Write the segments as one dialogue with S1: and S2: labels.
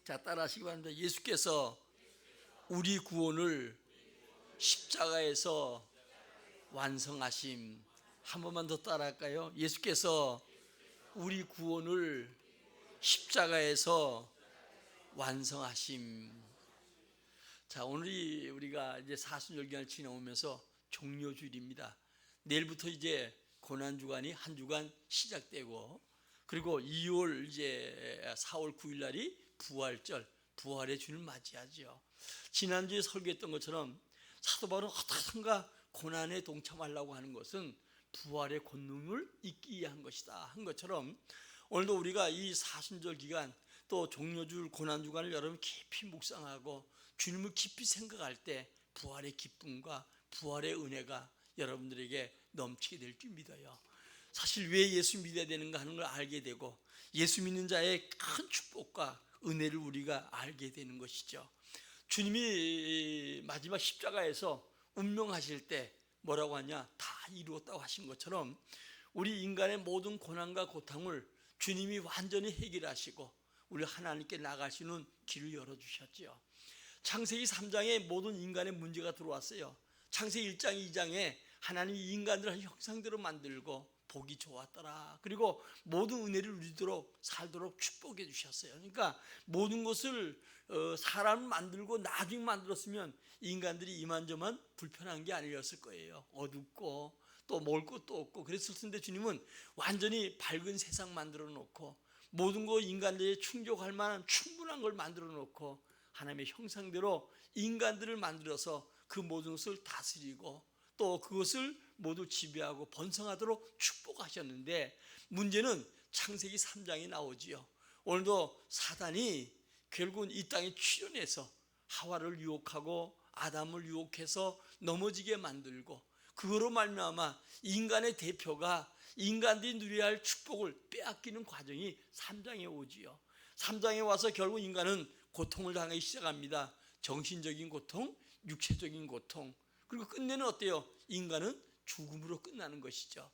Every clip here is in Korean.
S1: 자, 따라하시기 바랍니다. 예수께서 우리 구원을 십자가에서 완성하심. 한 번만 더 따라할까요? 예수께서 우리 구원을 십자가에서 완성하심. 자, 오늘이 우리가 이제 사순절기를 지나오면서 종료주일입니다. 내일부터 이제 고난주간이 한 주간 시작되고, 그리고 2월 이제 4월 9일 날이 부활절, 부활의 주를 맞이하죠. 지난주에 설교했던 것처럼 사도 바울은 어떻든가 고난에 동참하려고 하는 것은 부활의 권능을 잊기 위한 것이다 한 것처럼, 오늘도 우리가 이 사순절 기간 또 종료주일 고난주간을 여러분 깊이 묵상하고 주님을 깊이 생각할 때 부활의 기쁨과 부활의 은혜가 여러분들에게 넘치게 될 줄 믿어요. 사실 왜 예수 믿어야 되는가 하는 걸 알게 되고, 예수 믿는 자의 큰 축복과 은혜를 우리가 알게 되는 것이죠. 주님이 마지막 십자가에서 운명하실 때 뭐라고 하냐, 다 이루었다고 하신 것처럼 우리 인간의 모든 고난과 고통을 주님이 완전히 해결하시고 우리 하나님께 나갈 수 있는 길을 열어주셨죠. 창세기 3장에 모든 인간의 문제가 들어왔어요. 창세기 1장 2장에 하나님이 인간들을 형상대로 만들고 보기 좋았더라. 그리고 모든 은혜를 누리도록 살도록 축복해 주셨어요. 그러니까 모든 것을 사람을 만들고 나중에 만들었으면 인간들이 이만저만 불편한 게 아니었을 거예요. 어둡고 또 먹을 것도 없고 그랬을 텐데 주님은 완전히 밝은 세상 만들어 놓고 모든 것 인간들이 충족할 만한 충분한 걸 만들어 놓고 하나님의 형상대로 인간들을 만들어서 그 모든 것을 다스리고 또 그것을 모두 지배하고 번성하도록 축복하셨는데, 문제는 창세기 3장에 나오지요. 오늘도 사단이 결국은 이 땅에 출현해서 하와를 유혹하고 아담을 유혹해서 넘어지게 만들고, 그거로 말미암아 인간의 대표가 인간들이 누려야 할 축복을 빼앗기는 과정이 3장에 오지요. 3장에 와서 결국 인간은 고통을 당하기 시작합니다. 정신적인 고통, 육체적인 고통, 그리고 끝내는 어때요? 인간은 죽음으로 끝나는 것이죠.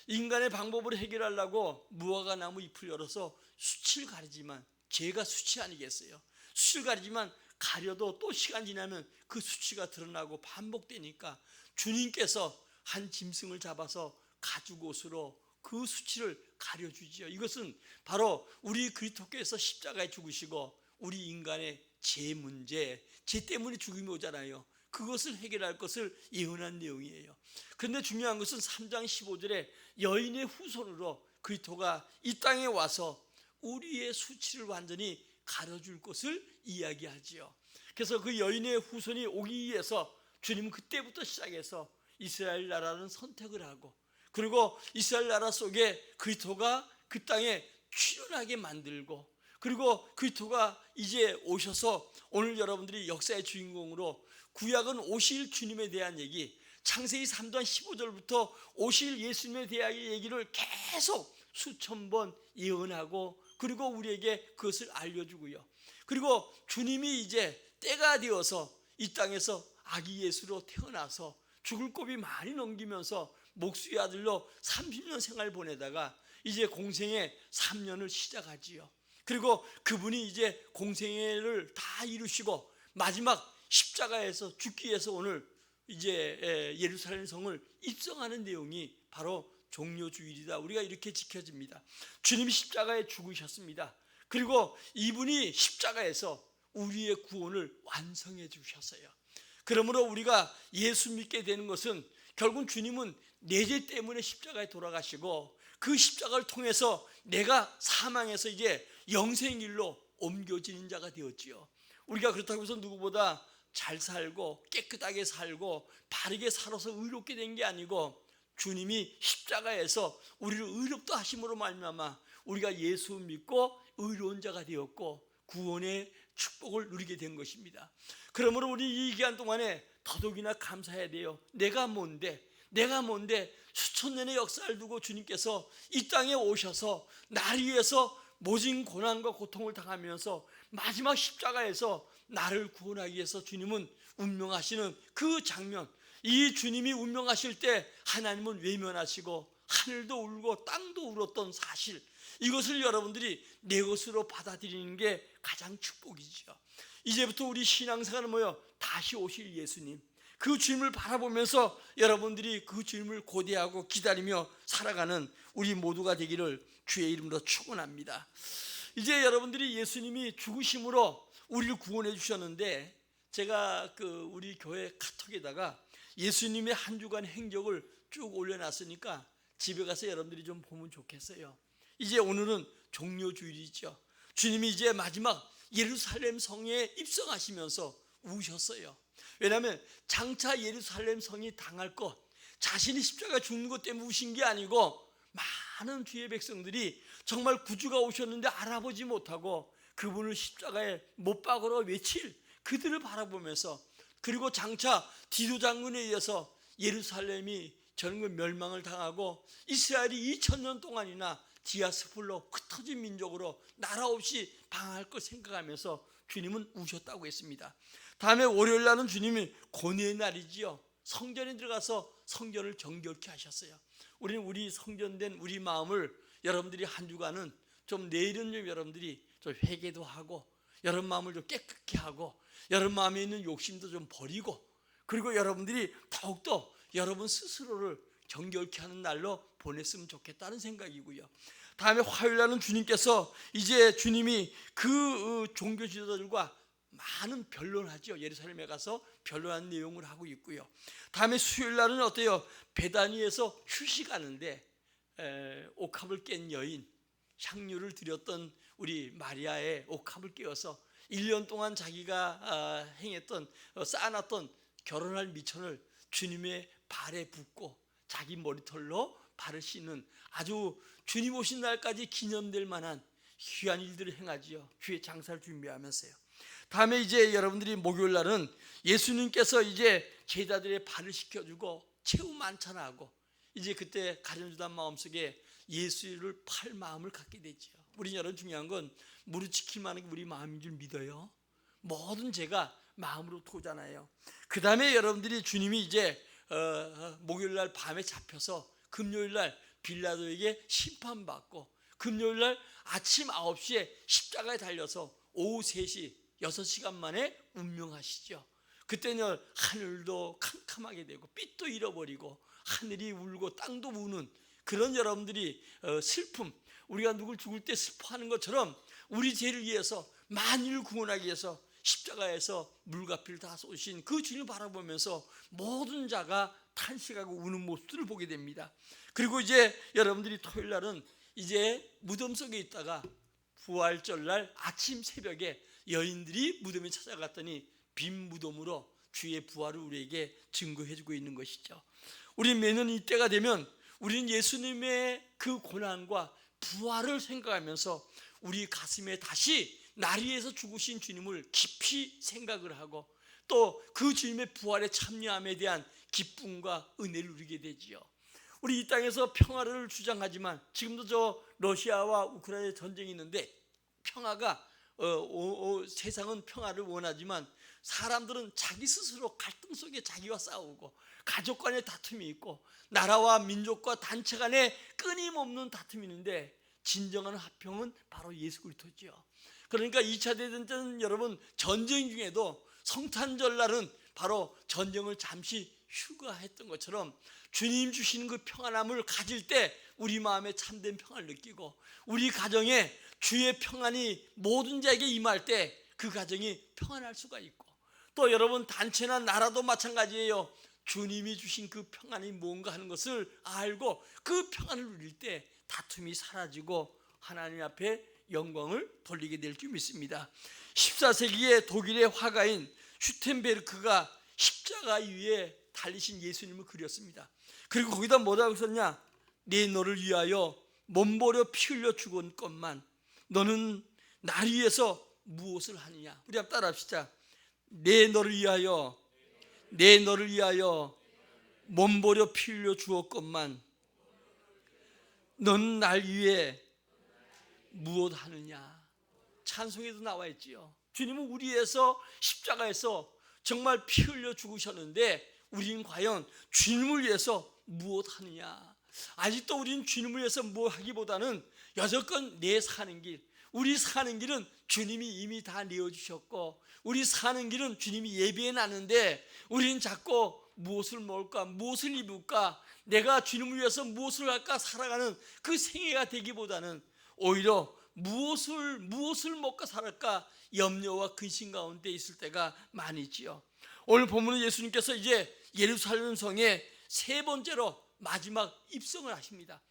S1: 인간의 방법으로 해결하려고 무화과 나무 잎을 열어서 수치를 가리지만, 죄가 수치 아니겠어요? 수치를 가리지만 가려도 또 시간 지나면 그 수치가 드러나고 반복되니까 주님께서 한 짐승을 잡아서 가죽옷으로 그 수치를 가려주지요. 이것은 바로 우리 그리스도께서 십자가에 죽으시고 우리 인간의 죄 문제, 죄 때문에 죽음이 오잖아요. 그것을 해결할 것을 예언한 내용이에요. 그런데 중요한 것은 3장 15절에 여인의 후손으로 그리스도가 이 땅에 와서 우리의 수치를 완전히 가려줄 것을 이야기하지요. 그래서 그 여인의 후손이 오기 위해서 주님은 그때부터 시작해서 이스라엘 나라는 선택을 하고, 그리고 이스라엘 나라 속에 그리스도가 그 땅에 출현하게 만들고, 그리고 그리스도가 이제 오셔서 오늘 여러분들이 역사의 주인공으로 구약은 오실 주님에 대한 얘기, 창세기 3장 15절부터 오실 예수님에 대한 얘기를 계속 수천 번 예언하고, 그리고 우리에게 그것을 알려주고요. 그리고 주님이 이제 때가 되어서 이 땅에서 아기 예수로 태어나서 죽을 고비 많이 넘기면서 목수의 아들로 30년 생활 보내다가 이제 공생의 3년을 시작하지요. 그리고 그분이 이제 공생애를 다 이루시고 마지막 십자가에서 죽기 위해서 오늘 이제 예루살렘 성을 입성하는 내용이 바로 종료주일이다. 우리가 이렇게 지켜집니다. 주님이 십자가에 죽으셨습니다. 그리고 이분이 십자가에서 우리의 구원을 완성해 주셨어요. 그러므로 우리가 예수 믿게 되는 것은 결국 주님은 내 죄 때문에 십자가에 돌아가시고 그 십자가를 통해서 내가 사망해서 이제 영생의 길로 옮겨지는 자가 되었지요. 우리가 그렇다고 해서 누구보다 잘 살고 깨끗하게 살고 바르게 살아서 의롭게 된 게 아니고, 주님이 십자가에서 우리를 의롭다 하심으로 말미암아 우리가 예수 믿고 의로운 자가 되었고 구원의 축복을 누리게 된 것입니다. 그러므로 우리 이 기간 동안에 더더욱이나 감사해야 돼요. 내가 뭔데 수천 년의 역사를 두고 주님께서 이 땅에 오셔서 나를 위해서 모진 고난과 고통을 당하면서 마지막 십자가에서 나를 구원하기 위해서 주님은 운명하시는 그 장면, 이 주님이 운명하실 때 하나님은 외면하시고 하늘도 울고 땅도 울었던 사실, 이것을 여러분들이 내 것으로 받아들이는 게 가장 축복이죠. 이제부터 우리 신앙생활은 뭐요? 다시 오실 예수님, 그 주님을 바라보면서 여러분들이 그 주님을 고대하고 기다리며 살아가는 우리 모두가 되기를 주의 이름으로 축원합니다. 이제 여러분들이 예수님이 죽으심으로 우리를 구원해 주셨는데, 제가 우리 교회 카톡에다가 예수님의 한 주간 행적을 쭉 올려놨으니까 집에 가서 여러분들이 좀 보면 좋겠어요. 이제 오늘은 종료주일이죠. 주님이 이제 마지막 예루살렘 성에 입성하시면서 우셨어요. 왜냐하면 장차 예루살렘 성이 당할 것, 자신이 십자가 죽는 것 때문에 우신 게 아니고, 많은 주의 백성들이 정말 구주가 오셨는데 알아보지 못하고 그분을 십자가에 못 박으러 외칠 그들을 바라보면서, 그리고 장차 디도 장군에 의해서 예루살렘이 전국 멸망을 당하고 이스라엘이 2000년 동안이나 디아스폴로 흩어진 민족으로 나라 없이 방황할 것 생각하면서 주님은 우셨다고 했습니다. 다음에 월요일 날은 주님이 고뇌의 날이지요. 성전에 들어가서 성전을 정결케 하셨어요. 우리는 우리 성전된 우리 마음을 여러분들이 한 주간은 좀, 내일은 좀 여러분들이 좀 회개도 하고 여러분 마음을 좀 깨끗게 하고 여러분 마음에 있는 욕심도 좀 버리고, 그리고 여러분들이 더욱더 여러분 스스로를 정결케 하는 날로 보냈으면 좋겠다는 생각이고요. 다음에 화요일 날은 주님께서 이제 주님이 그 종교 지도자들과 많은 변론하죠. 예루살렘에 가서 변론한 내용을 하고 있고요. 다음에 수요일 날은 어때요? 베다니에서 휴식하는데 옥합을 깬 여인, 향유를 드렸던 우리 마리아의 옥합을 깨워서 1년 동안 자기가 행했던, 쌓아놨던 결혼할 미천을 주님의 발에 붓고 자기 머리털로 발을 씻는, 아주 주님 오신 날까지 기념될 만한 귀한 일들을 행하지요. 주의 장사를 준비하면서요. 다음에 이제 여러분들이 목요일 날은 예수님께서 이제 제자들의 발을 씻겨주고 최후 만찬하고, 이제 그때 가련주단 마음속에 예수를 팔 마음을 갖게 되죠. 우리 여러분, 중요한 건 무릎 지킬 만한 게 우리 마음인 줄 믿어요. 모든 죄가 마음으로부터 오잖아요. 그 다음에 여러분들이 주님이 이제 목요일 날 밤에 잡혀서 금요일 날 빌라도에게 심판받고, 금요일 날 아침 9시에 십자가에 달려서 오후 3시 6시간 만에 운명하시죠. 그때는 하늘도 캄캄하게 되고 빛도 잃어버리고 하늘이 울고 땅도 우는 그런 여러분들이 슬픔, 우리가 누굴 죽을 때 슬퍼하는 것처럼 우리 죄를 위해서, 만유를 구원하기 위해서 십자가에서 물과 피를 다 쏟으신 그 주님을 바라보면서 모든 자가 탄식하고 우는 모습들을 보게 됩니다. 그리고 이제 여러분들이 토요일 날은 이제 무덤 속에 있다가 부활절 날 아침 새벽에 여인들이 무덤에 찾아갔더니 빈 무덤으로 주의 부활을 우리에게 증거해주고 있는 것이죠. 우리 매년 이때가 되면 우리는 예수님의 그 고난과 부활을 생각하면서 우리 가슴에 다시 날 위해서 죽으신 주님을 깊이 생각을 하고, 또 그 주님의 부활에 참여함에 대한 기쁨과 은혜를 누리게 되지요. 우리 이 땅에서 평화를 주장하지만 지금도 저 러시아와 우크라이나 전쟁이 있는데, 평화가 세상은 평화를 원하지만 사람들은 자기 스스로 갈등 속에 자기와 싸우고, 가족 간의 다툼이 있고, 나라와 민족과 단체 간에 끊임없는 다툼이 있는데, 진정한 화평은 바로 예수 그리스도죠. 그러니까 2차 대전 때는 여러분, 전쟁 중에도 성탄절 날은 바로 전쟁을 잠시 휴가했던 것처럼 주님 주시는 그 평안함을 가질 때 우리 마음에 참된 평안을 느끼고, 우리 가정에 주의 평안이 모든 자에게 임할 때 그 가정이 평안할 수가 있고, 또 여러분 단체나 나라도 마찬가지예요. 주님이 주신 그 평안이 뭔가 하는 것을 알고 그 평안을 누릴 때 다툼이 사라지고 하나님 앞에 영광을 돌리게 될 줄 믿습니다. 14세기의 독일의 화가인 슈텐베르크가 십자가 위에 달리신 예수님을 그렸습니다. 그리고 거기다 뭐라고 썼냐? 내 너를 위하여 몸버려 피 흘려 죽었건만 너는 날 위해서 무엇을 하느냐? 우리 한번 따라합시다. 내 너를 위하여 몸버려 피 흘려 죽었건만 너는 날 위해 무엇 하느냐? 찬송에도 나와 있지요. 주님은 우리 위해서 십자가에서 정말 피 흘려 죽으셨는데 우리는 과연 주님을 위해서 무엇 하느냐? 아직도 우리는 주님을 위해서 뭐 하기보다는 여태껏 내 사는 길, 우리 사는 길은 주님이 이미 다 내어주셨고, 우리 사는 길은 주님이 예비해 놨는데, 우리는 자꾸 무엇을 먹을까, 무엇을 입을까, 내가 주님을 위해서 무엇을 할까 살아가는 그 생애가 되기보다는 오히려 무엇을 먹고 살을까 염려와 근심 가운데 있을 때가 많이 있지요. 오늘 본문은 예수님께서 이제 예루살렘 성에 세 번째로 마지막 입성을 하십니다.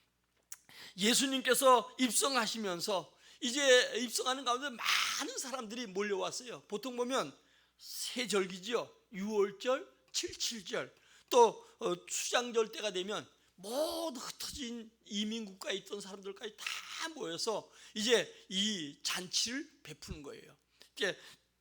S1: 예수님께서 입성하시면서 이제 입성하는 가운데 많은 사람들이 몰려왔어요. 보통 보면 세 절기죠. 6월절, 7.7절, 또 수장절 때가 되면 모두 흩어진 이민국가에 있던 사람들까지 다 모여서 이제 이 잔치를 베푸는 거예요.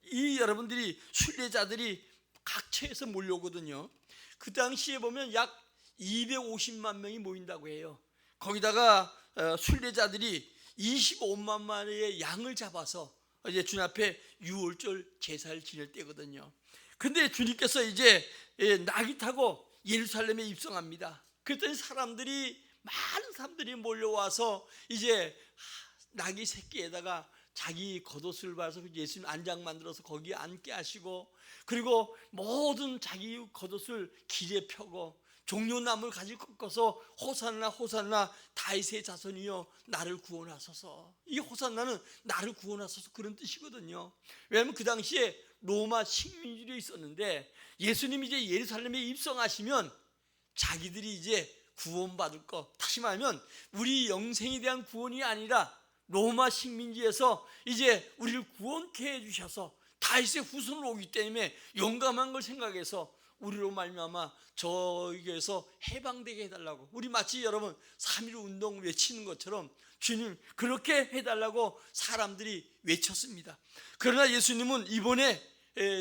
S1: 이 여러분들이 순례자들이 각처에서 몰려오거든요. 그 당시에 보면 약 250만 명이 모인다고 해요. 거기다가 순례자들이 25만 마리의 양을 잡아서 이제 주님 앞에 유월절 제사를 지낼 때거든요. 근데 주님께서 이제 낙이 타고 예루살렘에 입성합니다. 그랬더니 많은 사람들이 몰려와서 이제 낙이 새끼에다가 자기 겉옷을 봐서 예수님 안장 만들어서 거기에 앉게 하시고, 그리고 모든 자기 겉옷을 길에 펴고 종려나무를 가지고 꺾어서 호산나 호산나 다윗의 자손이여 나를 구원하소서. 이 호산나는 나를 구원하소서 그런 뜻이거든요. 왜냐하면 그 당시에 로마 식민지로 있었는데 예수님이 이제 예루살렘에 입성하시면 자기들이 이제 구원받을 거, 다시 말하면 우리 영생에 대한 구원이 아니라 로마 식민지에서 이제 우리를 구원케 해주셔서 다윗의 후손으로 오기 때문에 용감한 걸 생각해서 우리로 말미암아 저에게서 해방되게 해달라고, 우리 마치 여러분 3.1 운동 외치는 것처럼 주님 그렇게 해달라고 사람들이 외쳤습니다. 그러나 예수님은 이번에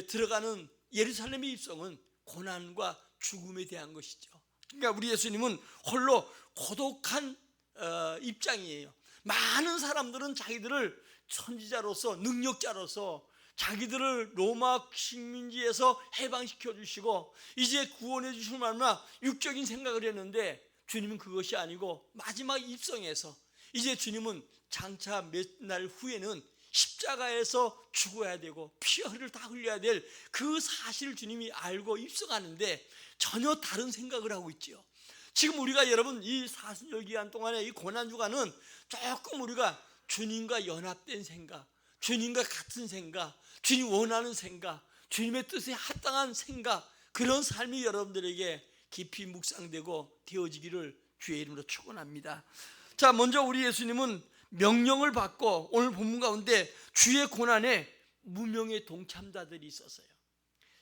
S1: 들어가는 예루살렘의 입성은 고난과 죽음에 대한 것이죠. 그러니까 우리 예수님은 홀로 고독한 입장이에요. 많은 사람들은 자기들을 선지자로서, 능력자로서 자기들을 로마 식민지에서 해방시켜 주시고 이제 구원해 주실 만한 육적인 생각을 했는데, 주님은 그것이 아니고 마지막 입성에서 이제 주님은 장차 몇 날 후에는 십자가에서 죽어야 되고 피를 다 흘려야 될 그 사실을 주님이 알고 입성하는데 전혀 다른 생각을 하고 있죠. 지금 우리가 여러분 이 사순절 기간 동안에 이 고난주간은 조금 우리가 주님과 연합된 생각, 주님과 같은 생각, 주님 원하는 생각, 주님의 뜻에 합당한 생각, 그런 삶이 여러분들에게 깊이 묵상되고 되어지기를 주의 이름으로 축원합니다. 자, 먼저 우리 예수님은 명령을 받고 오늘 본문 가운데 주의 고난에 무명의 동참자들이 있었어요.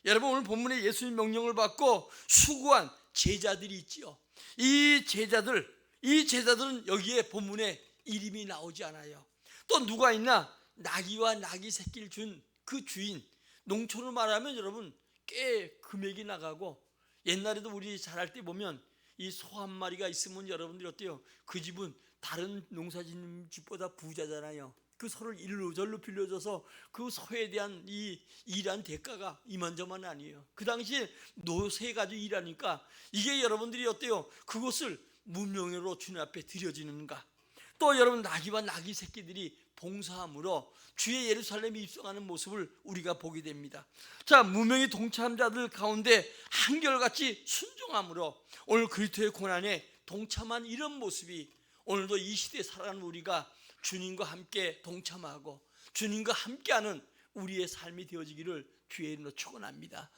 S1: 여러분 오늘 본문에 예수님 명령을 받고 수고한 제자들이 있지요. 이 제자들은 여기에 본문에 이름이 나오지 않아요. 또 누가 있나? 나귀와 나귀 새끼를 준 그 주인, 농촌을 말하면 여러분 꽤 금액이 나가고, 옛날에도 우리 자랄 때 보면 이 소 한 마리가 있으면 여러분들이 어때요? 그 집은 다른 농사짓는 집보다 부자잖아요. 그 소를 일로절로 빌려줘서 그 소에 대한 이 일한 대가가 이만저만 아니에요. 그 당시에 노새 가지고 일하니까 이게 여러분들이 어때요? 그것을 무명예로 주님 앞에 드려지는가? 또 여러분 나귀와 나귀 새끼들이 봉사함으로 주의 예루살렘에 입성하는 모습을 우리가 보게 됩니다. 자, 무명의 동참자들 가운데 한결같이 순종함으로 오늘 그리스도의 고난에 동참한 이런 모습이 오늘도 이 시대에 살아가는 우리가 주님과 함께 동참하고 주님과 함께하는 우리의 삶이 되어지기를 주의 이름으로 축원합니다.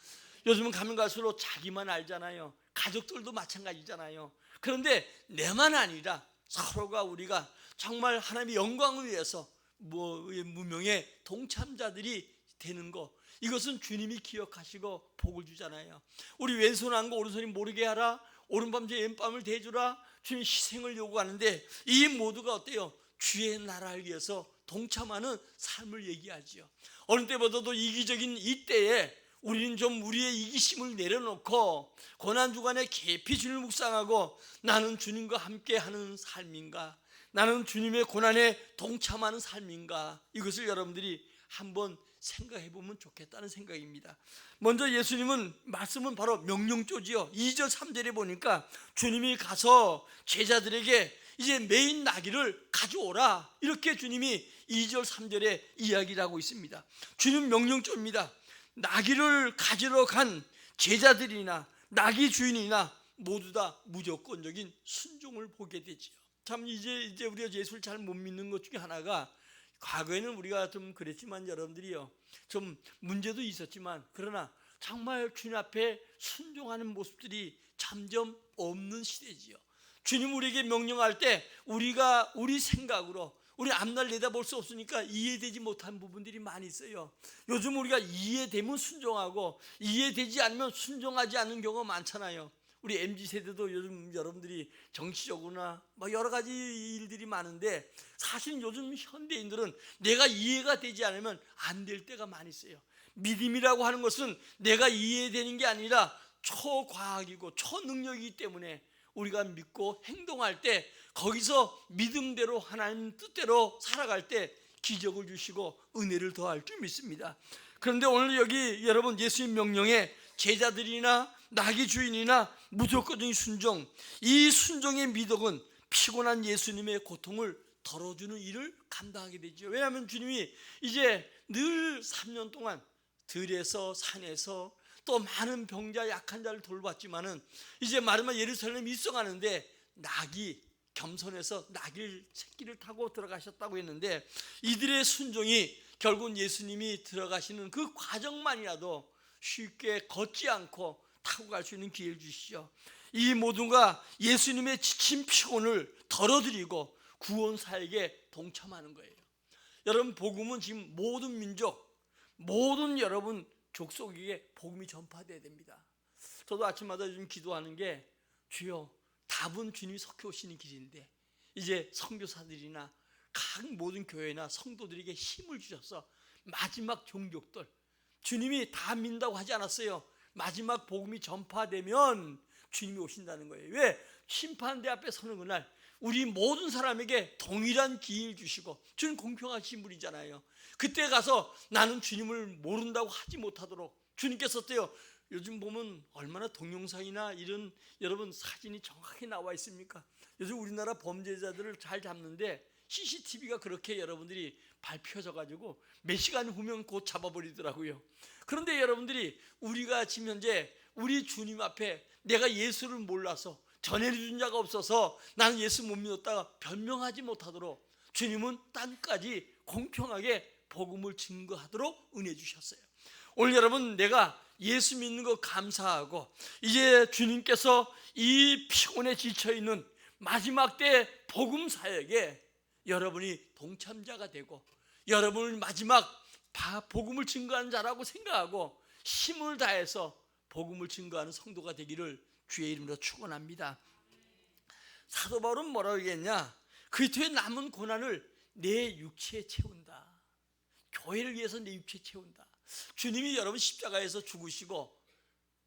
S1: 요즘은 가면 갈수록 자기만 알잖아요. 가족들도 마찬가지잖아요. 그런데 내만 아니라 서로가 우리가 정말 하나님의 영광을 위해서 무명의 동참자들이 되는 것, 이것은 주님이 기억하시고 복을 주잖아요. 우리 왼손 안고 오른손이 모르게 하라, 오른밤 왼밤을 대주라, 주님 희생을 요구하는데 이 모두가 어때요? 주의 나라를 위해서 동참하는 삶을 얘기하지요. 어느 때보다도 이기적인 이때에 우리는 좀 우리의 이기심을 내려놓고 고난주간에 깊이 주님을 묵상하고 나는 주님과 함께하는 삶인가, 나는 주님의 고난에 동참하는 삶인가, 이것을 여러분들이 한번 생각해 보면 좋겠다는 생각입니다. 먼저 예수님은 말씀은 바로 명령조지요. 2절 3절에 보니까 주님이 가서 제자들에게 이제 메인 나귀를 가져오라, 이렇게 주님이 2절 3절에 이야기를 하고 있습니다. 주님 명령조입니다. 나귀를 가지러 간 제자들이나 나귀 주인이나 모두 다 무조건적인 순종을 보게 되지요. 참 이제 우리가 예수를 잘 못 믿는 것 중에 하나가, 과거에는 우리가 좀 그랬지만 여러분들이요, 좀 문제도 있었지만 그러나 정말 주님 앞에 순종하는 모습들이 점점 없는 시대지요. 주님 우리에게 명령할 때 우리가 우리 생각으로 우리 앞날 내다볼 수 없으니까 이해되지 못한 부분들이 많이 있어요. 요즘 우리가 이해되면 순종하고 이해되지 않으면 순종하지 않는 경우가 많잖아요. 우리 MZ세대도 요즘 여러분들이 정치적으로나 여러 가지 일들이 많은데, 사실 요즘 현대인들은 내가 이해가 되지 않으면 안 될 때가 많이 있어요. 믿음이라고 하는 것은 내가 이해되는 게 아니라 초과학이고 초능력이기 때문에 우리가 믿고 행동할 때 거기서 믿음대로 하나님 뜻대로 살아갈 때 기적을 주시고 은혜를 더할 줄 믿습니다. 그런데 오늘 여기 여러분 예수님 명령에 제자들이나 나귀 주인이나 무조건적인 순종, 이 순종의 미덕은 피곤한 예수님의 고통을 덜어주는 일을 감당하게 되죠. 왜냐하면 주님이 이제 늘 3년 동안 들에서 산에서 또 많은 병자 약한 자를 돌봤지만은 이제 마지막 예루살렘에 입성하는데 나귀, 겸손해서 나귀 새끼를 타고 들어가셨다고 했는데, 이들의 순종이 결국 예수님이 들어가시는 그 과정만이라도 쉽게 걷지 않고 타고 갈 수 있는 기회를 주시죠. 이 모두가 예수님의 지친 피곤을 덜어드리고 구원 사역에 동참하는 거예요. 여러분, 복음은 지금 모든 민족, 모든 여러분 족속에게 복음이 전파돼야 됩니다. 저도 아침마다 요즘 기도하는 게, 주여 답은 주님이 속해 오시는 길인데 이제 선교사들이나 각 모든 교회나 성도들에게 힘을 주셔서 마지막 종족들, 주님이 다 민다고 하지 않았어요. 마지막 복음이 전파되면 주님이 오신다는 거예요. 왜? 심판대 앞에 서는 그날 우리 모든 사람에게 동일한 기회를 주시고, 주님 공평하신 분이잖아요. 그때 가서 나는 주님을 모른다고 하지 못하도록 주님께서 어때요? 요즘 보면 얼마나 동영상이나 이런 여러분 사진이 정확히 나와 있습니까? 요즘 우리나라 범죄자들을 잘 잡는데 CCTV가 그렇게 여러분들이 밟혀져 가지고 몇 시간 후면 곧 잡아버리더라고요. 그런데 여러분들이 우리가 지금 현재 우리 주님 앞에 내가 예수를 몰라서 전해준 자가 없어서 나는 예수 못 믿었다가 변명하지 못하도록 주님은 땅까지 공평하게 복음을 증거하도록 은혜 주셨어요. 오늘 여러분, 내가 예수 믿는 거 감사하고 이제 주님께서 이 피곤에 지쳐있는 마지막 때 복음 사역에 여러분이 동참자가 되고 여러분을 마지막 복음을 증거하는 자라고 생각하고 힘을 다해서 복음을 증거하는 성도가 되기를 주의 이름으로 축원합니다. 사도 바울은 뭐라고 얘기했냐? 그리스도의 남은 고난을 내 육체에 채운다. 교회를 위해서 내 육체에 채운다. 주님이 여러분 십자가에서 죽으시고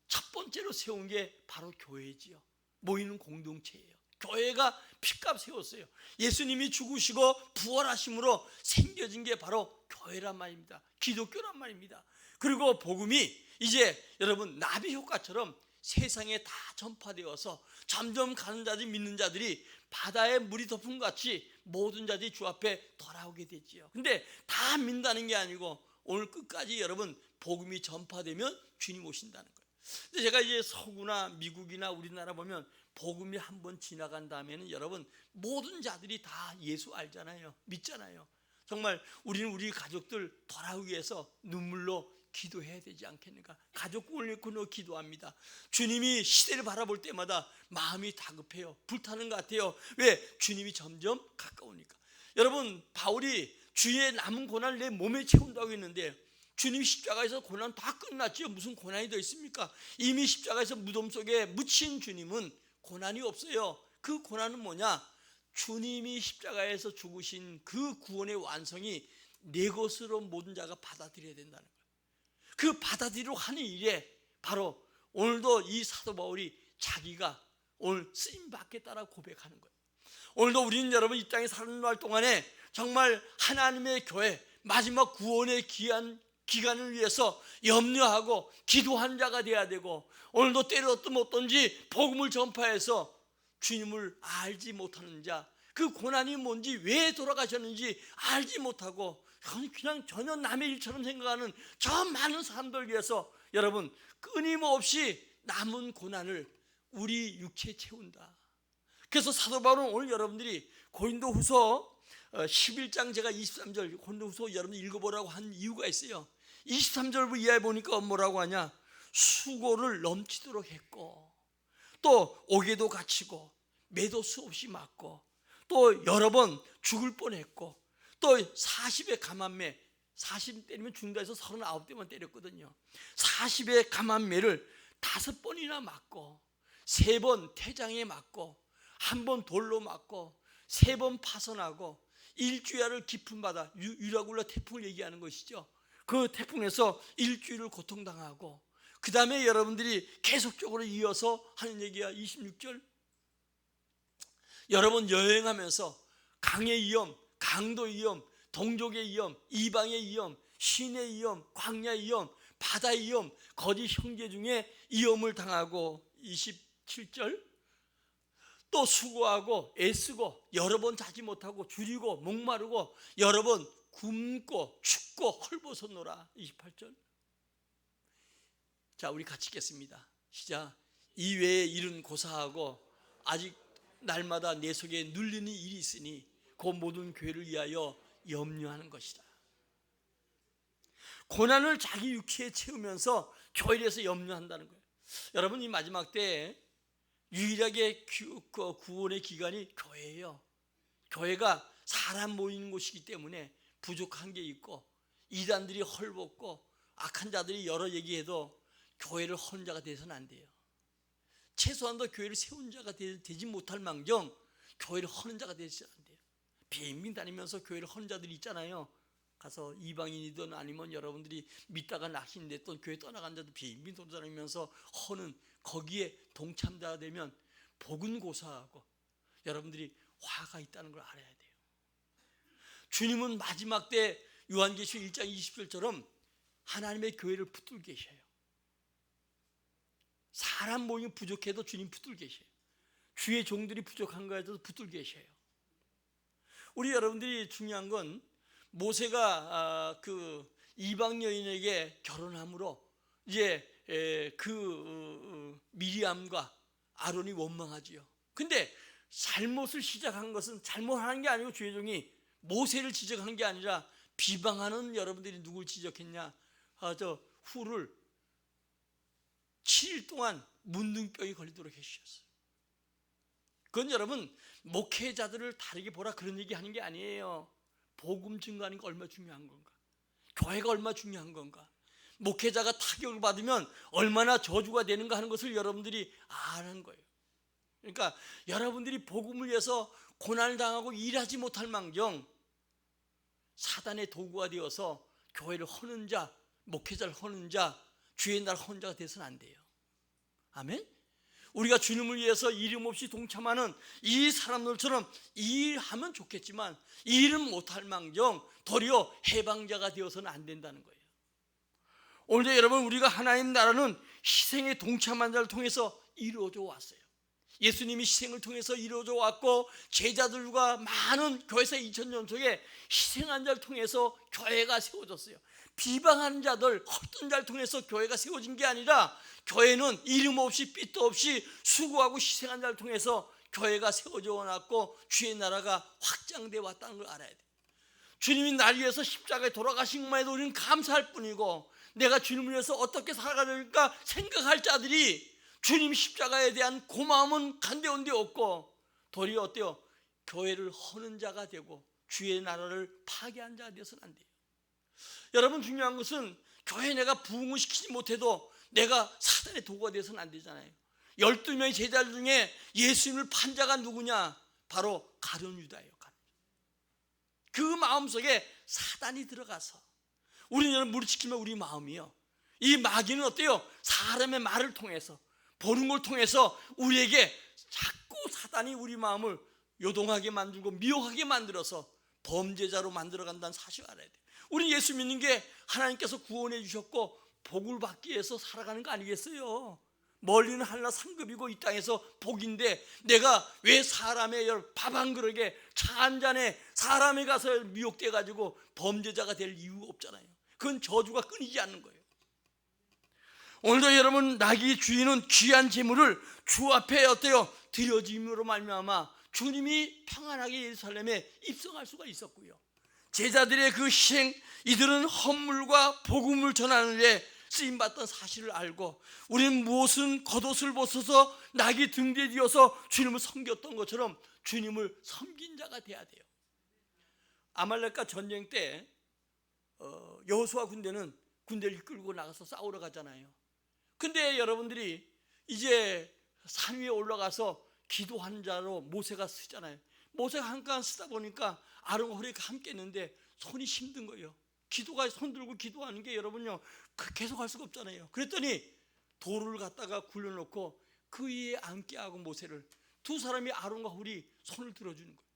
S1: 첫 번째로 세운 게 바로 교회지요. 모이는 공동체예요. 교회가 핏값 세웠어요. 예수님이 죽으시고 부활하심으로 생겨진 게 바로 교회란 말입니다. 기독교란 말입니다. 그리고 복음이 이제 여러분 나비 효과처럼 세상에 다 전파되어서 점점 가는 자들, 믿는 자들이 바다에 물이 덮은 것 같이 모든 자들이 주 앞에 돌아오게 되지요. 근데 다 믿는다는 게 아니고 오늘 끝까지 여러분 복음이 전파되면 주님 오신다는 거예요. 근데 제가 이제 서구나 미국이나 우리나라 보면 복음이 한번 지나간 다음에는 여러분 모든 자들이 다 예수 알잖아요. 믿잖아요. 정말 우리는 우리 가족들 돌아오기 위해서 눈물로 기도해야 되지 않겠는가? 가족 구원을 놓고 기도합니다. 주님이 시대를 바라볼 때마다 마음이 다급해요. 불타는 것 같아요. 왜? 주님이 점점 가까우니까. 여러분, 바울이 주의 남은 고난을 내 몸에 채운다고 했는데 주님 십자가에서 고난 다 끝났죠. 무슨 고난이 더 있습니까? 이미 십자가에서 무덤 속에 묻힌 주님은 고난이 없어요. 그 고난은 뭐냐? 주님이 십자가에서 죽으신 그 구원의 완성이 내 것으로 모든 자가 받아들여야 된다는 거예요. 그 받아들이려고 하는 일에 바로 오늘도 이 사도 바울이 자기가 오늘 쓰임 받겠다라고 고백하는 거예요. 오늘도 우리는 여러분 이 땅에 사는 날 동안에 정말 하나님의 교회 마지막 구원의 귀한 기간을 위해서 염려하고 기도한 자가 돼야 되고, 오늘도 때렸든 어떤지 복음을 전파해서 주님을 알지 못하는 자, 그 고난이 뭔지, 왜 돌아가셨는지 알지 못하고 그냥 전혀 남의 일처럼 생각하는 저 많은 사람들 위해서 여러분 끊임없이 남은 고난을 우리 육체에 채운다. 그래서 사도 바울은 오늘 여러분들이 고린도후서 11장 제가 23절 고린도후서 여러분들 읽어보라고 한 이유가 있어요. 23절부터 이하에 보니까 뭐라고 하냐, 수고를 넘치도록 했고, 또 옥에도 갇히고 매도 수없이 맞고, 또 여러 번 죽을 뻔했고, 또 40의 감한매, 40 때리면 죽는다 해서 39대만 때렸거든요. 40의 감한매를 5번이나 맞고, 3번 태장에 맞고, 1번 돌로 맞고, 3번 파선하고, 일주야를 깊은 바다, 유라굴라 태풍을 얘기하는 것이죠. 그 태풍에서 일주일을 고통당하고, 그 다음에 여러분들이 계속적으로 이어서 하는 얘기야. 26절, 여러 번 여행하면서 강의 위험, 강도의 위험, 동족의 위험, 이방의 위험, 신의 위험, 광야의 위험, 바다의 위험, 거짓 형제 중에 위험을 당하고, 27절, 또 수고하고 애쓰고 여러 번 자지 못하고 줄이고 목마르고 여러 번 굶고 춥고 헐벗었노라. 28절. 자, 우리 같이 읽겠습니다. 시작. 이외의 일은 고사하고 아직 날마다 내 속에 눌리는 일이 있으니 그 모든 교회를 위하여 염려하는 것이다. 고난을 자기 육체에 채우면서 교회에 대해서 염려한다는 거예요. 여러분, 이 마지막 때에 유일하게 구원의 기간이 교회예요. 교회가 사람 모이는 곳이기 때문에 부족한 게 있고, 이단들이 헐벗고 악한 자들이 여러 얘기해도 교회를 허는 자가 되서는 안 돼요. 최소한도 교회를 세운 자가 되지 못할 망정 교회를 허는 자가 되서는 안 돼요. 빙빙 다니면서 교회를 허는 자들이 있잖아요. 가서 이방인이든 아니면 여러분들이 믿다가 낙심됐던 교회 떠나간 자들 빙빙 돌아다니면서 허는, 거기에 동참자가 되면 복은 고사하고 여러분들이 화가 있다는 걸 알아야 돼요. 주님은 마지막 때 요한계시록 1장 20절처럼 하나님의 교회를 붙들고 계셔요. 사람 모임이 부족해도 주님 붙들고 계셔요. 주의 종들이 부족한 거에 대해서 붙들고 계셔요. 우리 여러분들이 중요한 건 모세가 그 이방 여인에게 결혼함으로 이제 미리암과 아론이 원망하지요. 근데 잘못을 시작한 것은 잘못하는 게 아니고 주의 종이 모세를 지적하는 게 아니라 비방하는 여러분들이 누굴 지적했냐? 저 후를 7일 동안 문둥병이 걸리도록 해주셨어요. 그건 여러분 목회자들을 다르게 보라 그런 얘기 하는 게 아니에요. 복음 증거하는 게 얼마나 중요한 건가? 교회가 얼마나 중요한 건가? 목회자가 타격을 받으면 얼마나 저주가 되는가 하는 것을 여러분들이 아는 거예요. 그러니까 여러분들이 복음을 위해서 고난을 당하고 일하지 못할 망정 사단의 도구가 되어서 교회를 허는 자, 목회자를 허는 자, 주의 나라 허는 자가 되어서는 안 돼요. 아멘? 우리가 주님을 위해서 이름 없이 동참하는 이 사람들처럼 일하면 좋겠지만 일은 못할 망정 도리어 해방자가 되어서는 안 된다는 거예요. 오늘 여러분, 우리가 하나님 나라는 희생에 동참한 자를 통해서 이루어져 왔어요. 예수님이 희생을 통해서 이루어져 왔고, 제자들과 많은 교회사 2000년 속에 희생한 자를 통해서 교회가 세워졌어요. 비방하는 자들, 헛된 자를 통해서 교회가 세워진 게 아니라 교회는 이름 없이 삐도 없이 수고하고 희생한 자를 통해서 교회가 세워져 왔고 주의 나라가 확장되어 왔다는 걸 알아야 돼요. 주님이 날 위해서 십자가에 돌아가신 것만 해도 우리는 감사할 뿐이고, 내가 주님을 위해서 어떻게 살아가야 될까 생각할 자들이 주님 십자가에 대한 고마움은 간데온데 없고, 도리어 어때요? 교회를 허는 자가 되고 주의 나라를 파괴한 자가 되어서는 안 돼요. 여러분, 중요한 것은 교회에 내가 부흥을 시키지 못해도 내가 사단의 도구가 되어서는 안 되잖아요. 12명의 제자들 중에 예수님을 판 자가 누구냐? 바로 가룟 유다예요. 그 마음속에 사단이 들어가서 우리는 무릎지키면 우리 마음이요, 이 마귀는 어때요? 사람의 말을 통해서, 보는 걸 통해서 우리에게 자꾸 사단이 우리 마음을 요동하게 만들고 미혹하게 만들어서 범죄자로 만들어간다는 사실을 알아야 돼요. 우리 예수 믿는 게 하나님께서 구원해 주셨고 복을 받기 위해서 살아가는 거 아니겠어요? 멀리는 하늘나 상급이고 이 땅에서 복인데 내가 왜 사람의 밥 한 그릇에 차 한 잔에 사람에 가서 미혹돼 가지고 범죄자가 될 이유가 없잖아요. 그건 저주가 끊이지 않는 거예요. 오늘도 여러분, 나귀 주인은 귀한 재물을 주 앞에 어때요? 드려짐으로 말미암아 주님이 평안하게 예루살렘에 입성할 수가 있었고요. 제자들의 그 희생, 이들은 헌물과 복음을 전하는 데 쓰임받던 사실을 알고 우리는 무엇은 겉옷을 벗어서 나귀 등 뒤에 지어서 주님을 섬겼던 것처럼 주님을 섬긴 자가 돼야 돼요. 아말렉과 전쟁 때 여호수아 군대는 군대를 이끌고 나가서 싸우러 가잖아요. 근데 여러분들이 이제 산 위에 올라가서 기도하는 자로 모세가 쓰잖아요. 모세가 한칸 쓰다 보니까 아론과 호리가 함께 했는데 손이 힘든 거예요. 기도가 손 들고 기도하는 게 여러분요 계속 할 수가 없잖아요. 그랬더니 돌을 갖다가 굴려놓고 그 위에 앉게 하고 모세를 두 사람이 아론과 홀이 손을 들어주는 거예요.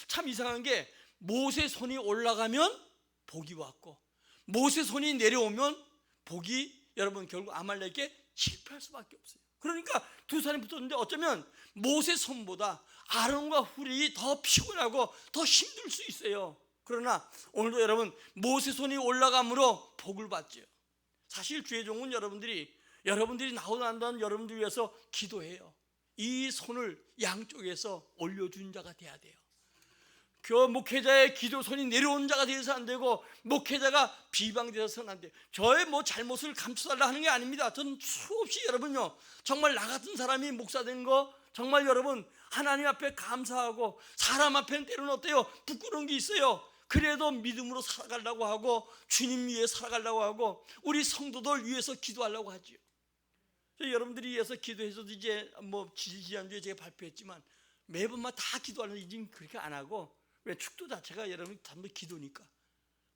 S1: 참 이상한 게 모세 손이 올라가면 복이 왔고 모세 손이 내려오면 복이 여러분 결국 아말렉에 실패할 수밖에 없어요. 그러니까 두 사람이 붙었는데 어쩌면 모세 손보다 아론과 훌이 더 피곤하고 더 힘들 수 있어요. 그러나 오늘도 여러분 모세 손이 올라감으로 복을 받죠. 사실 주의 종은 여러분들이 나오난다는 여러분들 위해서 기도해요. 이 손을 양쪽에서 올려준 자가 돼야 돼요. 그 목회자의 기도 손이 내려온 자가 되어서 안 되고 목회자가 비방되어서는 안 돼요. 저의 잘못을 감춰달라 하는 게 아닙니다. 저는 수없이 여러분요 정말 나 같은 사람이 목사 된 거 정말 여러분 하나님 앞에 감사하고 사람 앞에는 때로는 어때요? 부끄러운 게 있어요. 그래도 믿음으로 살아가려고 하고 주님 위해 살아가려고 하고 우리 성도들 위해서 기도하려고 하죠. 여러분들이 위해서 기도해서도 이제 지난주에 제가 발표했지만 매번만 다 기도하는 이제 그렇게 안 하고 왜 축도 자체가 여러분 전부 기도니까.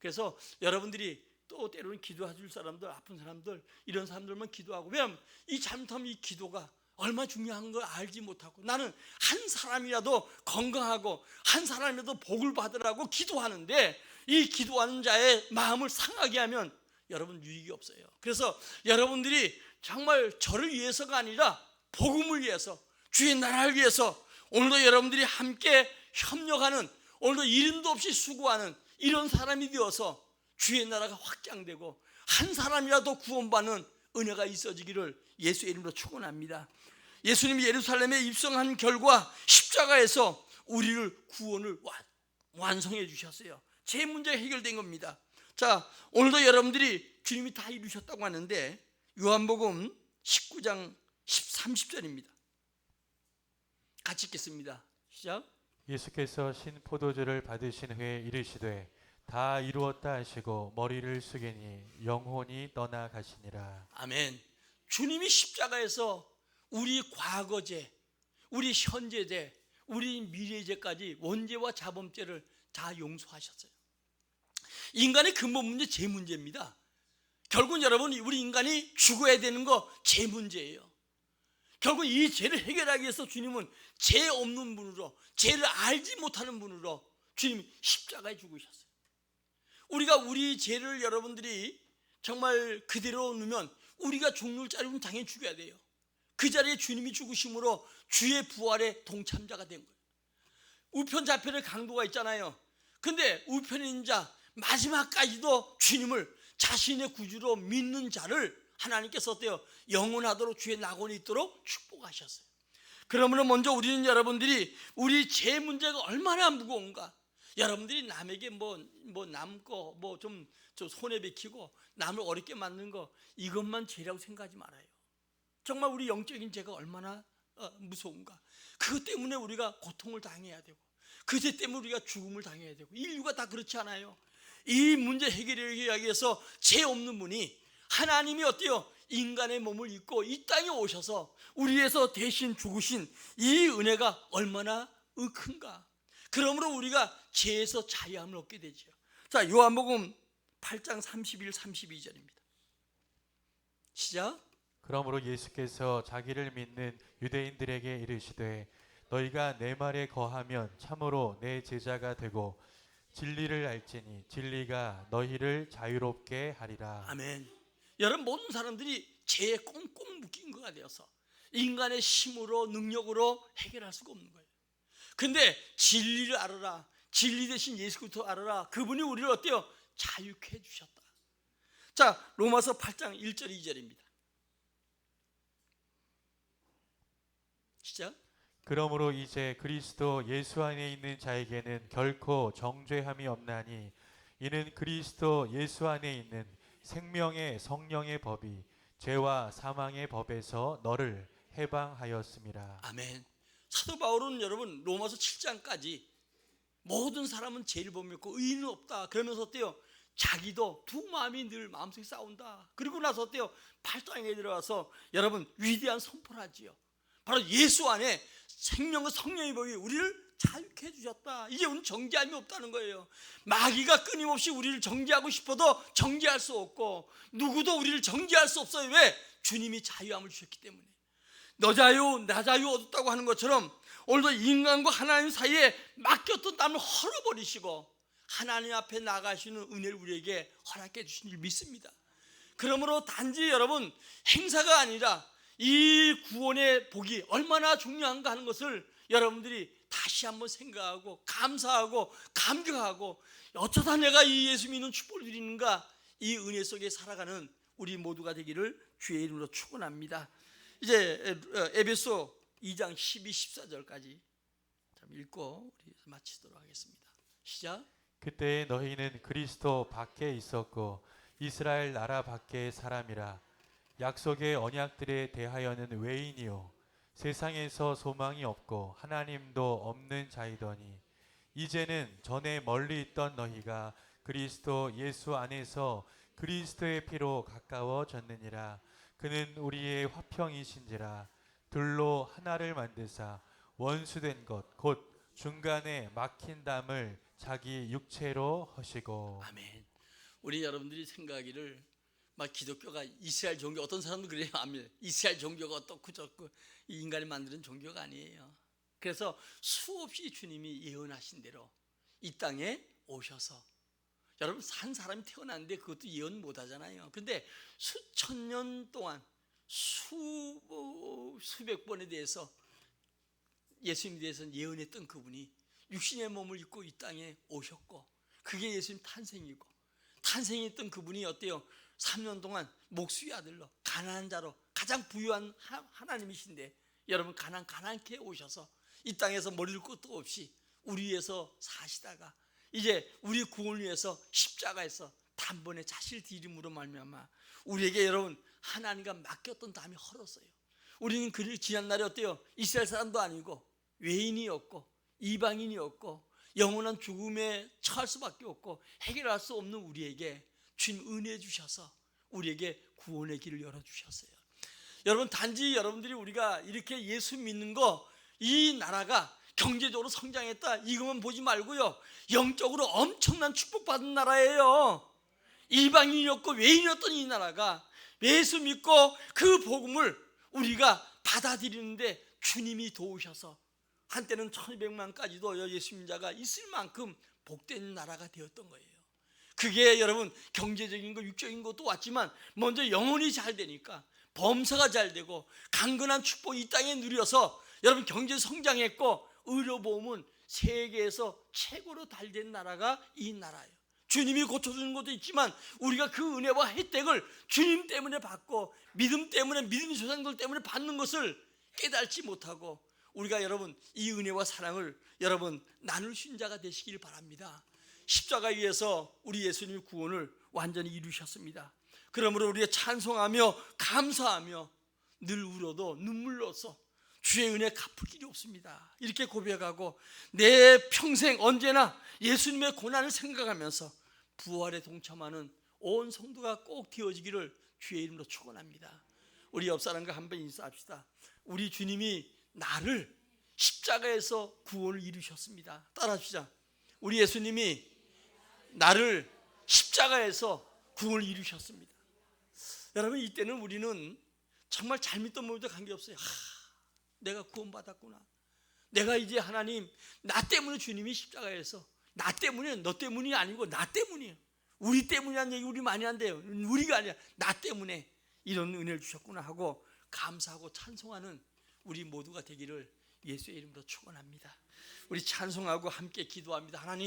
S1: 그래서 여러분들이 또 때로는 기도해 줄 사람들, 아픈 사람들 이런 사람들만 기도하고 왜냐하면 이 잘못하면 이 기도가 얼마나 중요한 걸 알지 못하고 나는 한 사람이라도 건강하고 한 사람이라도 복을 받으라고 기도하는데 이 기도하는 자의 마음을 상하게 하면 여러분 유익이 없어요. 그래서 여러분들이 정말 저를 위해서가 아니라 복음을 위해서 주의 나라를 위해서 오늘도 여러분들이 함께 협력하는 오늘도 이름도 없이 수고하는 이런 사람이 되어서 주의 나라가 확장되고 한 사람이라도 구원받는 은혜가 있어지기를 예수의 이름으로 축원합니다. 예수님이 예루살렘에 입성한 결과 십자가에서 우리를 구원을 완성해 주셨어요. 제 문제가 해결된 겁니다. 자, 오늘도 여러분들이 주님이 다 이루셨다고 하는데 요한복음 19장 30절입니다. 같이 읽겠습니다. 시작.
S2: 예수께서 신 포도주를 받으신 후에 이르시되 다 이루었다 하시고 머리를 숙이니 영혼이 떠나 가시니라.
S1: 아멘. 주님이 십자가에서 우리 과거죄, 우리 현재죄, 우리 미래죄까지 원죄와 자범죄를 다 용서하셨어요. 인간의 근본 문제 제 문제입니다. 결국 여러분 우리 인간이 죽어야 되는 거 제 문제예요. 결국 이 죄를 해결하기 위해서 주님은 죄 없는 분으로 죄를 알지 못하는 분으로 주님이 십자가에 죽으셨어요. 우리가 우리 죄를 여러분들이 정말 그대로 놓으면 우리가 죽는 자리면 당연히 죽어야 돼요. 그 자리에 주님이 죽으심으로 주의 부활의 동참자가 된 거예요. 우편좌편의 강도가 있잖아요. 근데 우편인 자 마지막까지도 주님을 자신의 구주로 믿는 자를 하나님께서 어때요? 영원하도록 주의 낙원이 있도록 축복하셨어요. 그러므로 먼저 우리는 여러분들이 우리 죄 문제가 얼마나 무거운가. 여러분들이 남에게 남고 좀 손해 베키고 남을 어렵게 만드는 거 이것만 죄라고 생각하지 말아요. 정말 우리 영적인 죄가 얼마나 무서운가. 그것 때문에 우리가 고통을 당해야 되고 그것 때문에 우리가 죽음을 당해야 되고 인류가 다 그렇지 않아요. 이 문제 해결을 하기 위해서 죄 없는 분이 하나님이 어때요? 인간의 몸을 입고 이 땅에 오셔서 우리 위해서 대신 죽으신 이 은혜가 얼마나 큰가. 그러므로 우리가 죄에서 자유함을 얻게 되죠. 자, 요한복음 8장 31, 32절입니다. 시작.
S2: 그러므로 예수께서 자기를 믿는 유대인들에게 이르시되 너희가 내 말에 거하면 참으로 내 제자가 되고 진리를 알지니 진리가 너희를 자유롭게 하리라.
S1: 아멘. 여러분, 모든 사람들이 죄에 꽁꽁 묶인 거가 되어서 인간의 힘으로 능력으로 해결할 수가 없는 거예요. 근데 진리를 알아라. 진리 대신 예수 그리스도 알아라. 그분이 우리를 어때요? 자유케 해주셨다. 자, 로마서 8장 1절 2절입니다. 시작.
S2: 그러므로 이제 그리스도 예수 안에 있는 자에게는 결코 정죄함이 없나니 이는 그리스도 예수 안에 있는 생명의 성령의 법이 죄와 사망의 법에서 너를 해방하였음이라.
S1: 아멘. 사도 바울은 여러분 로마서 7장까지 모든 사람은 죄를 범했고 의인은 없다 그러면서 어때요? 자기도 두 마음이 늘 마음속에 싸운다. 그리고 나서 어때요? 8장에 들어가서 여러분 위대한 선포를 하지요. 바로 예수 안에 생명과 성령의 법이 우리를 자유케 해주셨다. 이제 우리는 정죄함이 없다는 거예요. 마귀가 끊임없이 우리를 정죄하고 싶어도 정죄할 수 없고 누구도 우리를 정죄할 수 없어요. 왜? 주님이 자유함을 주셨기 때문에. 너 자유 나 자유 얻었다고 하는 것처럼 오늘도 인간과 하나님 사이에 맡겼던 땀을 헐어버리시고 하나님 앞에 나가시는 은혜를 우리에게 허락해 주신 줄 믿습니다. 그러므로 단지 여러분 행사가 아니라 이 구원의 복이 얼마나 중요한가 하는 것을 여러분들이 다시 한번 생각하고 감사하고 감격하고 어쩌다 내가 이 예수 믿는 축복을 드리는가, 이 은혜 속에 살아가는 우리 모두가 되기를 주의 이름으로 축원합니다. 이제 에베소 2장 12, 14절까지 읽고 우리 마치도록 하겠습니다. 시작.
S2: 그때 너희는 그리스도 밖에 있었고 이스라엘 나라 밖의 사람이라. 약속의 언약들에 대하여는 외인이요 세상에서 소망이 없고 하나님도 없는 자이더니 이제는 전에 멀리 있던 너희가 그리스도 예수 안에서 그리스도의 피로 가까워졌느니라. 그는 우리의 화평이신지라. 둘로 하나를 만드사 원수된 것 곧 중간에 막힌 담을 자기 육체로 하시고.
S1: 아멘. 우리 여러분들이 생각하기를 막 기독교가 이스라엘 종교, 어떤 사람도 그래요. 아멘. 이스라엘 종교가 어떻고 저렇고 이 인간이 만드는 종교가 아니에요. 그래서 수없이 주님이 예언하신 대로 이 땅에 오셔서, 여러분 한 사람이 태어났는데 그것도 예언 못 하잖아요. 근데 수천 년 동안 수백 번에 대해서 예수님에 대해서는 예언했던 그분이 육신의 몸을 입고 이 땅에 오셨고, 그게 예수님 탄생이고, 탄생했던 그분이 어때요? 3년 동안 목수의 아들로 가난한 자로 가장 부유한 하나님이신데 여러분 가난케 오셔서 이 땅에서 머리를 끝도 없이 우리 위해서 사시다가 이제 우리 구원을 위해서 십자가에서 단번에 자신의 이름으로 말미암아 우리에게 여러분 하나님과 맡겼던 담이 헐었어요. 우리는 그 지난날에 어때요? 이스라엘 사람도 아니고 외인이었고 이방인이었고 영원한 죽음에 처할 수밖에 없고 해결할 수 없는 우리에게 주님 은혜 주셔서 우리에게 구원의 길을 열어주셨어요. 여러분 단지 여러분들이 우리가 이렇게 예수 믿는 거, 이 나라가 경제적으로 성장했다 이것만 보지 말고요, 영적으로 엄청난 축복받은 나라예요. 이방인이었고 외인이었던 이 나라가 예수 믿고 그 복음을 우리가 받아들이는데 주님이 도우셔서 한때는 1200만까지도 예수 믿는 자가 있을 만큼 복된 나라가 되었던 거예요. 그게 여러분 경제적인 거 육적인 것도 왔지만 먼저 영혼이 잘 되니까 범사가 잘 되고 강건한 축복 이 땅에 누려서 여러분 경제 성장했고 의료보험은 세계에서 최고로 잘 된 나라가 이 나라예요. 주님이 고쳐주는 것도 있지만 우리가 그 은혜와 혜택을 주님 때문에 받고 믿음 때문에 믿음의 조상들 때문에 받는 것을 깨닫지 못하고 우리가 여러분 이 은혜와 사랑을 여러분 나눌 수 있는 자가 되시길 바랍니다. 십자가 위에서 우리 예수님의 구원을 완전히 이루셨습니다. 그러므로 우리가 찬송하며 감사하며 늘 울어도 눈물로써 주의 은혜 갚을 길이 없습니다. 이렇게 고백하고 내 평생 언제나 예수님의 고난을 생각하면서 부활에 동참하는 온 성도가 꼭 되어지기를 주의 이름으로 축원합니다. 우리 옆 사람과 한번 인사합시다. 우리 주님이 나를 십자가에서 구원을 이루셨습니다. 따라하시자. 우리 예수님이 나를 십자가에서 구원을 이루셨습니다. 여러분 이때는 우리는 정말 잘 믿던 몸도 관계없어요. 내가 구원받았구나. 내가 이제 하나님 나 때문에 주님이 십자가에서 나 때문에, 너 때문이 아니고 나 때문이에요. 우리 때문이라는 얘기 우리 많이 한대요. 우리가 아니라 나 때문에 이런 은혜를 주셨구나 하고 감사하고 찬송하는 우리 모두가 되기를 예수의 이름으로 축원합니다. 우리 찬송하고 함께 기도합니다. 하나님,